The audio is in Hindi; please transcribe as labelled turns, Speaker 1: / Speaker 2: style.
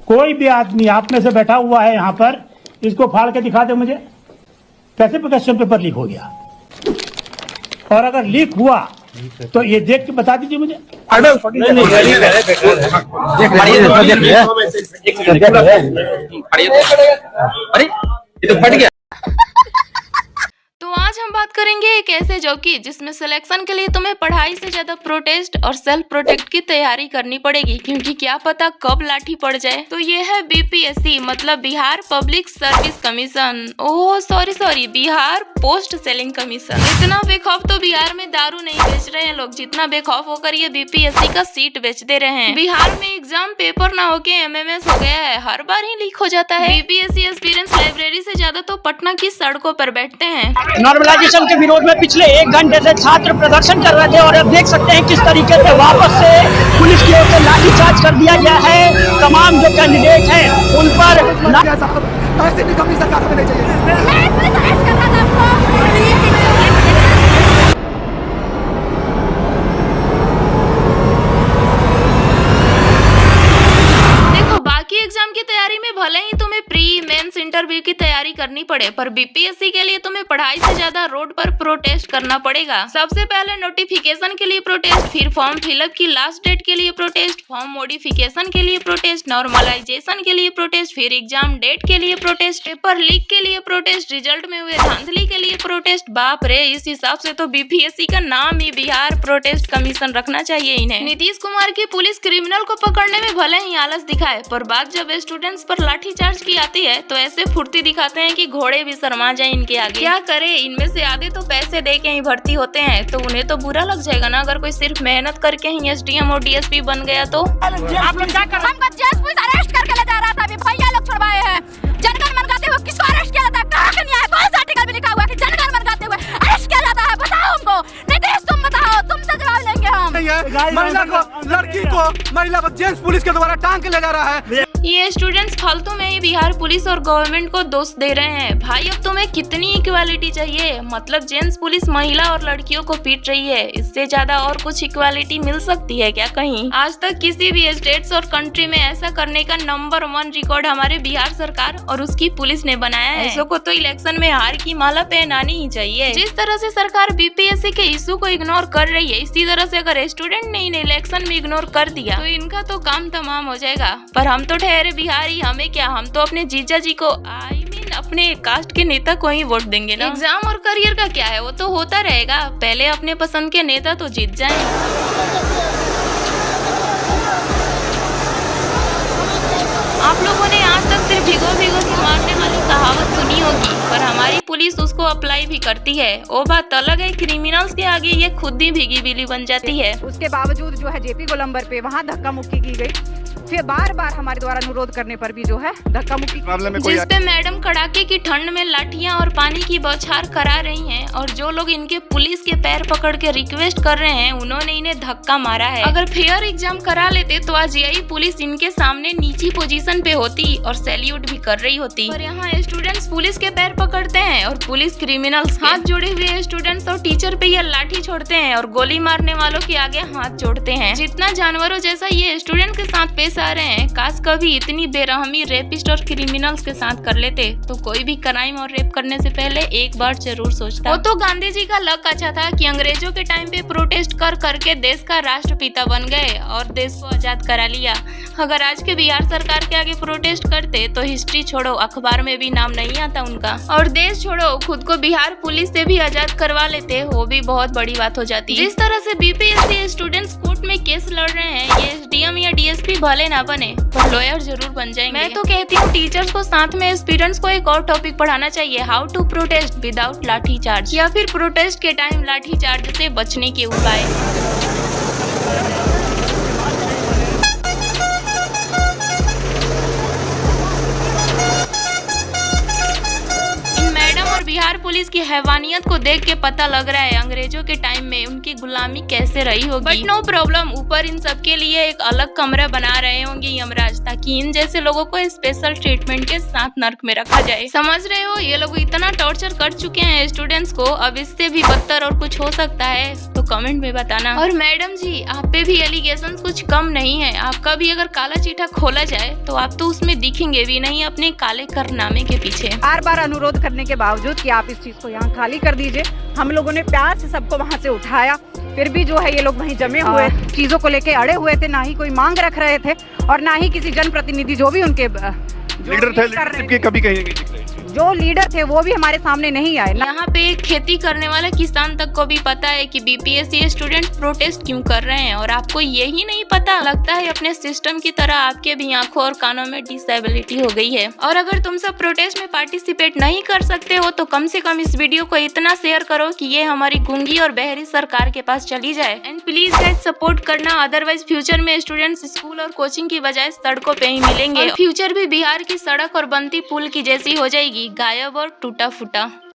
Speaker 1: कोई भी आदमी आप में से बैठा हुआ है यहाँ पर, इसको फाड़ के दिखा दे मुझे, कैसे क्वेश्चन पेपर लीक हो गया? और अगर लीक हुआ तो ये देख के बता दीजिए मुझे।
Speaker 2: अरे ये तो फट गया।
Speaker 3: तो आज हम बात करेंगे एक ऐसे जॉब की जिसमें सिलेक्शन के लिए तुम्हें पढ़ाई से ज्यादा प्रोटेस्ट और सेल्फ प्रोटेक्ट की तैयारी करनी पड़ेगी, क्योंकि क्या पता कब लाठी पड़ जाए। तो ये है बीपीएससी मतलब Bihar public service commission. Oh sorry Bihar post selling commission. इतना बेखौफ तो बिहार में दारू नहीं बेच रहे हैं लोग, जितना बेखौफ होकर ये बीपीएससी का सीट बेच दे रहे हैं। बिहार में एग्जाम पेपर ना होके एमएमएस हो गया है, हर बार ही लीक हो जाता है। बीपीएससी एस्पिरेंट्स लाइब्रेरी से ज्यादा तो पटना की सड़कों पर बैठते हैं।
Speaker 4: नॉर्मलाइजेशन के विरोध में पिछले 1 घंटे से छात्र प्रदर्शन कर रहे थे और अब देख सकते हैं किस तरीके से वापस से पुलिस की ओर से लाठीचार्ज कर दिया गया है। तमाम जो कैंडिडेट हैं उन पर सरकार में नहीं चाहिए।
Speaker 3: एग्जाम की तैयारी में भले ही तुम्हें प्री मेंस इंटरव्यू की तैयारी करनी पड़े, पर बीपीएससी के लिए तुम्हें पढ़ाई से ज्यादा रोड पर प्रोटेस्ट करना पड़ेगा। सबसे पहले नोटिफिकेशन के लिए प्रोटेस्ट, फिर फॉर्म फिलअप की लास्ट डेट के लिए प्रोटेस्ट, फॉर्म मॉडिफिकेशन के लिए प्रोटेस्ट, नॉर्मलाइजेशन के लिए प्रोटेस्ट, फिर एग्जाम डेट के लिए प्रोटेस्ट, पेपर लीक के लिए प्रोटेस्ट, रिजल्ट में हुए धांधली के लिए प्रोटेस्ट। बाप रे, इस हिसाब से तो बीपीएससी का नाम ही बिहार प्रोटेस्ट कमीशन रखना चाहिए इन्हें। नीतीश कुमार की पुलिस क्रिमिनल को पकड़ने में भले ही आलस दिखाए, पर बात जब स्टूडेंट्स पर लाठीचार्ज की आती है तो ऐसे फुर्ती दिखाते हैं कि घोड़े भी शर्मा जाए इनके आगे। क्या करे, इनमें से आधे तो पैसे दे के ही भर्ती होते हैं, तो उन्हें तो बुरा लग जाएगा ना अगर कोई सिर्फ मेहनत करके ही एसडीएम और डीएसपी बन गया तो।
Speaker 5: आप लोग क्या कर रहे हैं? हमको जेल पुलिस अरेस्ट करके ले जा रहा था, अभी भैया लोग छुड़वाए हैं। जनगण मन गाते हुए किसको अरेस्ट किया था? कहाँ का न्याय? कौन सा आर्टिकल में लिखा हुआ है कि जनगण मन गाते हुए अरेस्ट किया जाता है? बताओ हमको। नीतीश तुम बताओ, तुमसे जवाब लेंगे हम।
Speaker 2: महिला को, लड़की को, महिला को जेंट्स पुलिस के द्वारा टांग के ले जा रहा है।
Speaker 3: ये स्टूडेंट्स फालतू में ही बिहार पुलिस और गवर्नमेंट को दोष दे रहे हैं। भाई अब तुम्हें कितनी इक्वालिटी चाहिए? मतलब जेंट्स पुलिस महिला और लड़कियों को पीट रही है, इससे ज्यादा और कुछ इक्वालिटी मिल सकती है क्या कहीं? आज तक किसी भी स्टेट्स और कंट्री में ऐसा करने का नंबर 1 रिकॉर्ड हमारे बिहार सरकार और उसकी पुलिस ने बनाया है। ऐसों को तो इलेक्शन में हार की माला पहनानी ही चाहिए। जिस तरह से सरकार बीपीएससी के इशू को इग्नोर कर रही है, इसी तरह से अगर स्टूडेंट ने इन्हें इलेक्शन में इग्नोर कर दिया तो इनका तो काम तमाम हो जाएगा। पर हम तो ठहरे बिहारी, हमें क्या, हम तो अपने जीजा जी को अपने कास्ट के नेता को ही वोट देंगे ना। एग्जाम और करियर का क्या है, वो तो होता रहेगा, पहले अपने पसंद के नेता तो जीत जाएं। आप लोगों ने आज तक सिर्फ भिगो भिगो के मारने वाली कहावत सुनी होगी, पर हमारी पुलिस उसको अप्लाई भी करती है। वो बात अलग है, क्रिमिनल्स के आगे ये खुद ही भीगी बिल्ली बन जाती है।
Speaker 6: उसके बावजूद जो है जेपी गोलंबर पे वहाँ धक्का मुक्की की गई, फिर बार हमारे द्वारा अनुरोध करने पर भी जो है धक्का मुक्की,
Speaker 3: जिसपे मैडम कड़ाके की ठंड में लाठियां और पानी की बौछार करा रही हैं, और जो लोग इनके पुलिस के पैर पकड़ के रिक्वेस्ट कर रहे हैं उन्होंने इन्हें धक्का मारा है। अगर फेयर एग्जाम करा लेते तो आज यही पुलिस इनके सामने नीची पोजीशन पे होती और सैल्यूट भी कर रही होती। और यहाँ स्टूडेंट्स पुलिस के पैर पकड़ते हैं और पुलिस क्रिमिनल्स हाथ जोड़े हुए स्टूडेंट्स और टीचर पे ये लाठी छोड़ते हैं और गोली मारने वालों के आगे हाथ जोड़ते हैं। जितना जानवरों जैसा ये स्टूडेंट के साथ पेश आ रहे हैं, काश कभी इतनी बेरहमी रेपिस्ट और क्रिमिनल्स के साथ कर लेते तो कोई भी क्राइम और रेप करने से पहले एक बार जरूर सोचता। वो तो गांधी जी का लक अच्छा था कि अंग्रेजों के टाइम पे प्रोटेस्ट कर करके देश का राष्ट्रपिता बन गए और देश को आजाद करा लिया। अगर आज के बिहार सरकार के आगे प्रोटेस्ट करते तो हिस्ट्री छोड़ो अखबार में भी नाम नहीं आता उनका, और देश छोड़ो खुद को बिहार पुलिस से भी आजाद करवा लेते, वो भी बहुत बड़ी बात हो जाती। जिस तरह से बीपीएससी स्टूडेंट्स कोर्ट में केस लड़ रहे हैं, ये एसडीएम या डीएसपी भले ना बने पर लॉयर जरूर बन जाएंगे। मैं तो कहती हूँ टीचर्स को साथ में स्टूडेंट्स को एक और टॉपिक पढ़ाना चाहिए, हाउ टू प्रोटेस्ट विदाउट लाठी चार्ज, या फिर प्रोटेस्ट के टाइम लाठी चार्ज से बचने के उपाय। बिहार पुलिस की हैवानियत को देख के पता लग रहा है अंग्रेजों के टाइम में उनकी गुलामी कैसे रही होगी। बट नो प्रॉब्लम, ऊपर इन सब के लिए एक अलग कमरा बना रहे होंगे यमराज, ताकि इन जैसे लोगों को स्पेशल ट्रीटमेंट के साथ नर्क में रखा जाए। समझ रहे हो, ये लोग इतना टॉर्चर कर चुके हैं स्टूडेंट्स को, अब इससे भी बदतर और कुछ हो सकता है तो कमेंट में बताना। और मैडम जी, आप पे भी एलिगेशंस कुछ कम नहीं है। आपका भी अगर काला चीठा खोला जाए तो आप तो उसमें दिखेंगे भी नहीं अपने काले कारनामे के पीछे।
Speaker 6: बार बार अनुरोध करने के बावजूद कि आप इस चीज को यहाँ खाली कर दीजिए, हम लोगों ने प्यार से सबको वहाँ से उठाया, फिर भी जो है ये लोग वहीं जमे हुए चीजों को लेके अड़े हुए थे, ना ही कोई मांग रख रहे थे और ना ही किसी जनप्रतिनिधि जो भी उनके
Speaker 2: लीडर थे, लीडरशिप की कभी कहीं नहीं दिख रही।
Speaker 6: जो लीडर थे वो भी हमारे सामने नहीं आए।
Speaker 3: यहाँ पे खेती करने वाला किसान तक को भी पता है कि बीपीएससी स्टूडेंट प्रोटेस्ट क्यों कर रहे हैं और आपको यही नहीं पता। लगता है अपने सिस्टम की तरह आपके भी आंखों और कानों में डिसेबिलिटी हो गई है। और अगर तुम सब प्रोटेस्ट में पार्टिसिपेट नहीं कर सकते हो तो कम से कम इस वीडियो को इतना शेयर करो कि ये हमारी गूंगी और बहरी सरकार के पास चली जाए। एंड प्लीज गाइस सपोर्ट करना, अदरवाइज फ्यूचर में स्टूडेंट्स स्कूल और कोचिंग की बजाय सड़कों पे ही मिलेंगे और फ्यूचर भी बिहार की सड़क और बनती पुल की जैसी हो जाएगी, गायब और टूटा फूटा।